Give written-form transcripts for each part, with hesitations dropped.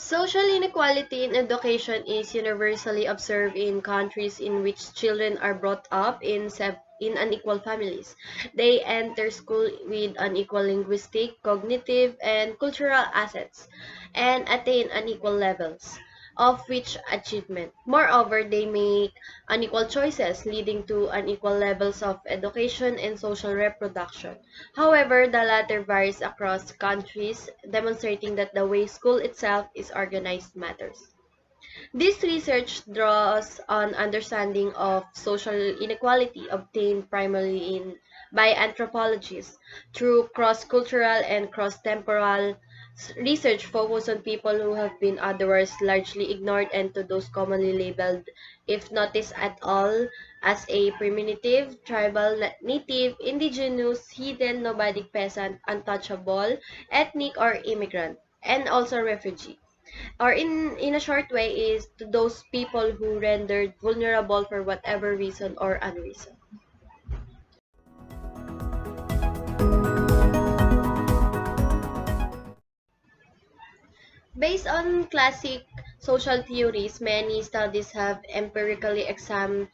Social inequality in education is universally observed in countries in which children are brought up in unequal families. They enter school with unequal linguistic, cognitive, and cultural assets and attain unequal levels of which achievement. Moreover, they make unequal choices, leading to unequal levels of education and social reproduction. However, the latter varies across countries, demonstrating that the way school itself is organized matters. This research draws on understanding of social inequality obtained primarily by anthropologists through cross-cultural and cross-temporal research focused on people who have been otherwise largely ignored and to those commonly labeled, if noticed at all, as a primitive, tribal, native, indigenous, hidden, nomadic peasant, untouchable, ethnic or immigrant, and also refugee or in a short way is to those people who rendered vulnerable for whatever reason or unreason. Based on classic social theories, many studies have empirically examined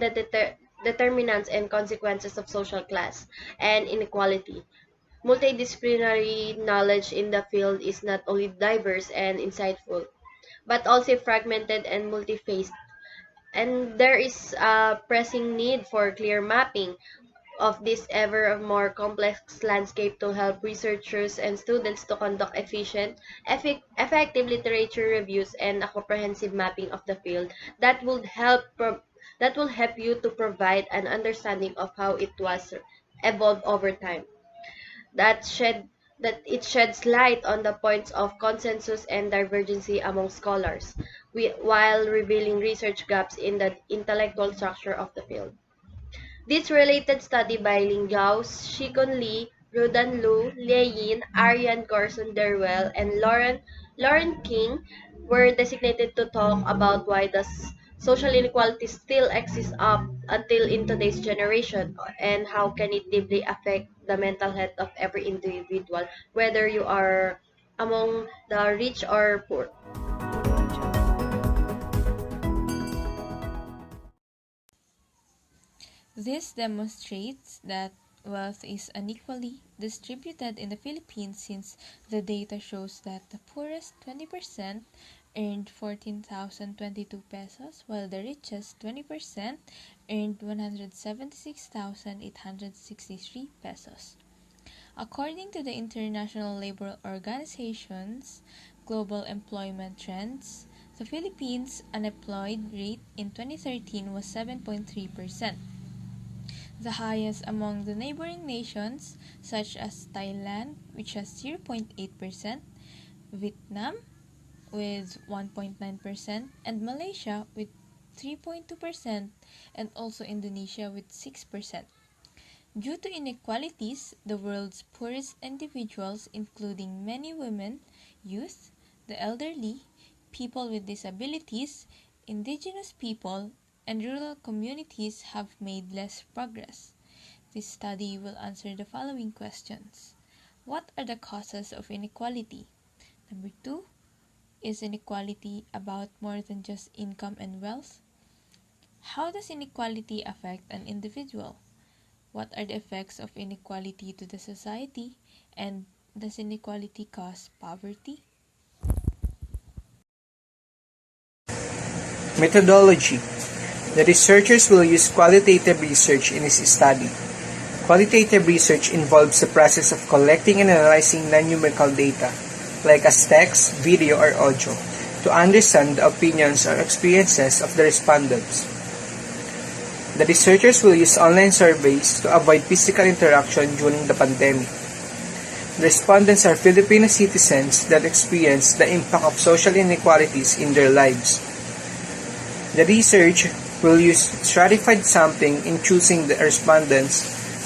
the determinants and consequences of social class and inequality. Multidisciplinary knowledge in the field is not only diverse and insightful, but also fragmented and multi-phased. And there is a pressing need for clear mapping of this ever more complex landscape to help researchers and students to conduct efficient, effective literature reviews and a comprehensive mapping of the field that would that will help you to provide an understanding of how it was evolved over time that shed that it sheds light on the points of consensus and divergency among scholars, while revealing research gaps in the intellectual structure of the field. This related study by Ling Yao, Shikon Lee, Rudan Lu, Lei Yin, Ariane Gorson Derwell, and Lauren King were designated to talk about why the social inequality still exists up until in today's generation and how can it deeply affect the mental health of every individual, whether you are among the rich or poor. This demonstrates that wealth is unequally distributed in the Philippines since the data shows that the poorest 20% earned 14,022 pesos while the richest 20% earned 176,863 pesos. According to the International Labour Organization's Global Employment Trends, the Philippines' unemployed rate in 2013 was 7.3%, the highest among the neighboring nations such as Thailand, which has 0.8%, Vietnam with 1.9%, and Malaysia with 3.2%, and also Indonesia with 6%. Due to inequalities, the world's poorest individuals, including many women, youth, the elderly, people with disabilities, indigenous people, and rural communities have made less progress. This study will answer the following questions. What are the causes of inequality? Number 2, is inequality about more than just income and wealth? How does inequality affect an individual? What are the effects of inequality to the society? And does inequality cause poverty? Methodology. The researchers will use qualitative research in this study. Qualitative research involves the process of collecting and analyzing non-numerical data, like as text, video, or audio, to understand the opinions or experiences of the respondents. The researchers will use online surveys to avoid physical interaction during the pandemic. The respondents are Filipino citizens that experience the impact of social inequalities in their lives. The research will use stratified sampling in choosing the respondents,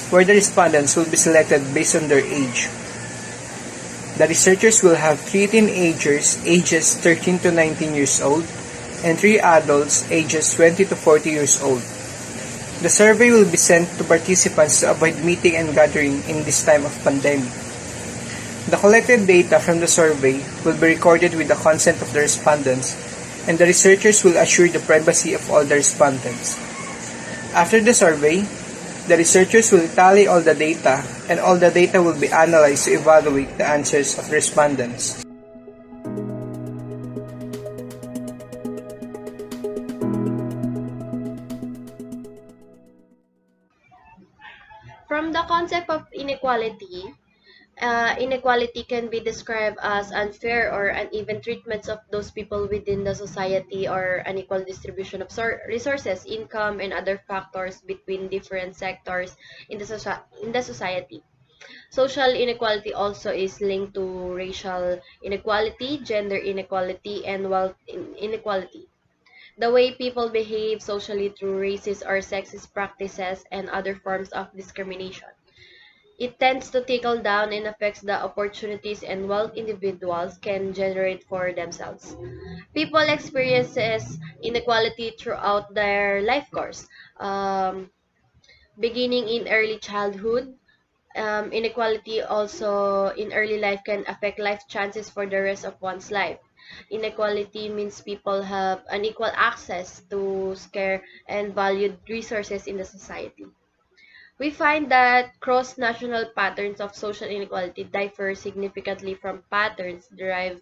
where the respondents will be selected based on their age. The researchers will have 3 teenagers ages 13 to 19 years old and 3 adults ages 20 to 40 years old. The survey will be sent to participants to avoid meeting and gathering in this time of pandemic. The collected data from the survey will be recorded with the consent of the respondents, and the researchers will assure the privacy of all the respondents. After the survey, the researchers will tally all the data, and all the data will be analyzed to evaluate the answers of the respondents. From the concept of inequality, inequality can be described as unfair or uneven treatments of those people within the society or unequal distribution of resources, income, and other factors between different sectors in the society. Social inequality also is linked to racial inequality, gender inequality, and wealth inequality. The way people behave socially through racist or sexist practices and other forms of discrimination. It tends to trickle down and affects the opportunities and wealth individuals can generate for themselves. People experiences inequality throughout their life course, um, beginning in early childhood. Inequality also in early life can affect life chances for the rest of one's life. Inequality means people have unequal access to scarce and valued resources in the society. We find that cross-national patterns of social inequality differ significantly from patterns derived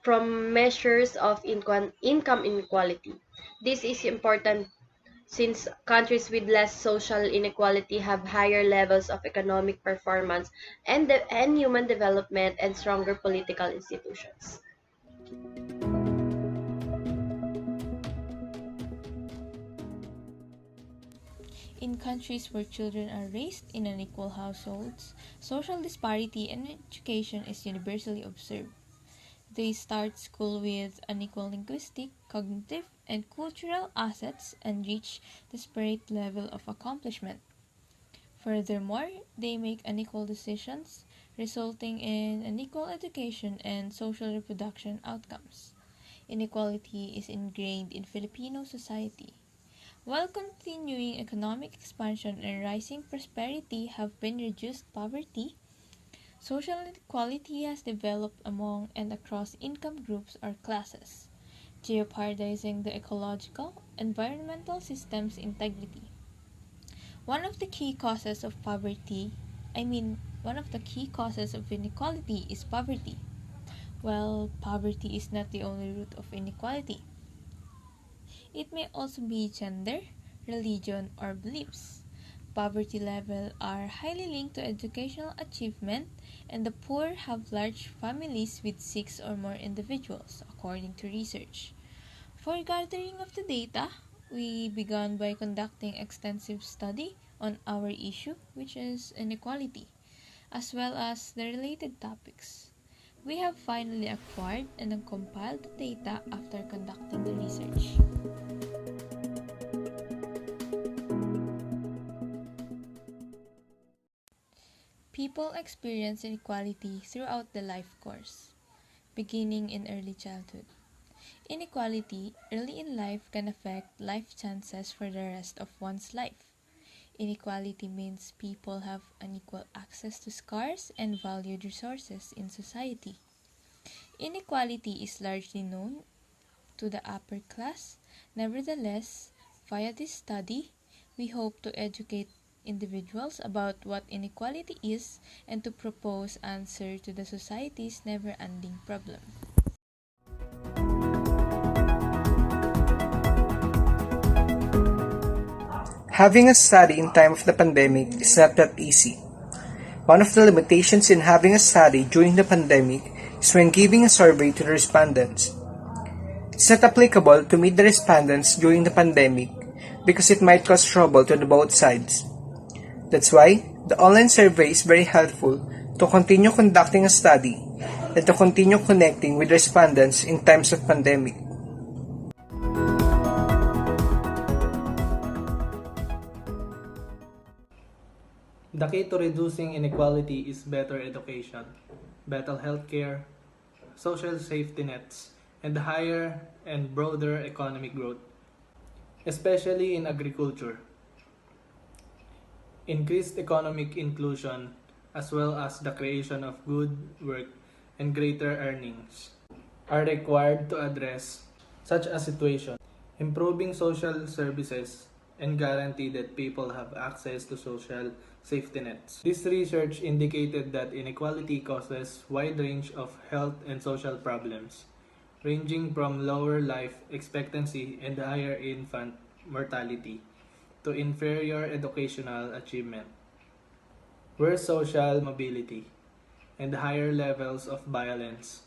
from measures of income inequality. This is important since countries with less social inequality have higher levels of economic performance and human development and stronger political institutions. In countries where children are raised in unequal households, social disparity in education is universally observed. They start school with unequal linguistic, cognitive, and cultural assets and reach disparate level of accomplishment. Furthermore, they make unequal decisions, resulting in unequal education and social reproduction outcomes. Inequality is ingrained in Filipino society. While continuing economic expansion and rising prosperity have been reduced poverty, social inequality has developed among and across income groups or classes, jeopardizing the ecological, environmental system's integrity. One of the key causes of one of the key causes of inequality is poverty. Well, poverty is not the only root of inequality. It may also be gender, religion, or beliefs. Poverty levels are highly linked to educational achievement, and the poor have large families with six or more individuals, according to research. For gathering of the data, we began by conducting extensive study on our issue, which is inequality, as well as the related topics. We have finally acquired and compiled the data after conducting the research. People experience inequality throughout the life course, beginning in early childhood. Inequality early in life can affect life chances for the rest of one's life. Inequality means people have unequal access to scarce and valued resources in society. Inequality is largely known to the upper class. Nevertheless, via this study, we hope to educate individuals about what inequality is and to propose answer to the society's never-ending problem. Having a study in time of the pandemic is not that easy. One of the limitations in having a study during the pandemic is when giving a survey to the respondents. It's not applicable to meet the respondents during the pandemic because it might cause trouble to the both sides. That's why the online survey is very helpful to continue conducting a study and to continue connecting with respondents in times of pandemic. The key to reducing inequality is better education, better healthcare, social safety nets, and higher and broader economic growth, especially in agriculture. Increased economic inclusion as well as the creation of good work and greater earnings, are required to address such a situation, improving social services, and guarantee that people have access to social safety nets. This research indicated that inequality causes wide range of health and social problems, ranging from lower life expectancy and higher infant mortality to inferior educational achievement, worse social mobility, and higher levels of violence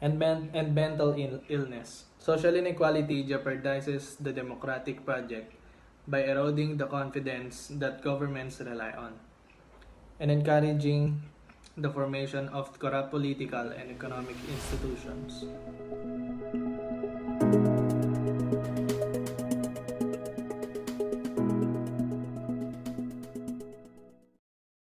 and mental illness. Social inequality jeopardizes the democratic project by eroding the confidence that governments rely on and encouraging the formation of corrupt political and economic institutions.